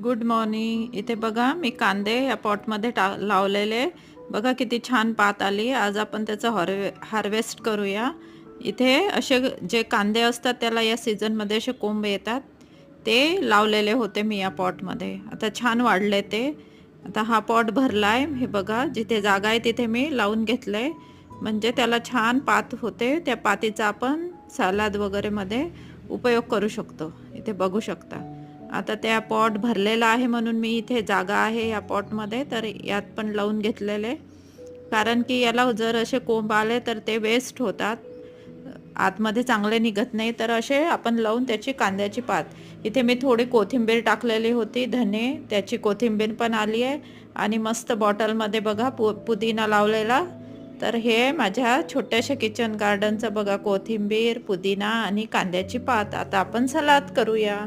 Good morning. इथे बघा मी कांदे या पॉटमध्ये लावलेले. बघा किती छान पात आली. आज आपण त्याचं हार्वेस्ट करूया. इथे असे जे कांदे असतात त्याला या सीझनमध्ये असे कोंब येतात, ते लावलेले होते मी या पॉटमध्ये. आता छान वाढले ते. आता हा पॉट भरलाय. हे बघा जिथे जागा आहे तिथे मी लावून घेतलंय, म्हणजे त्याला छान पात होते. त्या पातीचा आपण सलाद वगैरे मध्ये उपयोग करू शकतो. इथे बघू शकता. आता त्या पॉट भरलेला आहे म्हणून मी इथे जागा आहे या पॉटमध्ये तर यात पण लावून घेतलेले. कारण की याला जर असे कोंब आले तर ते वेस्ट होतात, आतमध्ये चांगले निघत नाही. तर असे आपण लावून त्याची कांद्याची पात. इथे मी थोडी कोथिंबीर टाकलेली होती, धने, त्याची कोथिंबीर पण आली आहे. आणि मस्त बॉटलमध्ये बघा पुदिना लावलेला. तर हे माझ्या छोट्याशा किचन गार्डनचं बघा, कोथिंबीर, पुदिना आणि कांद्याची पात. आता आपण सलाद करूया.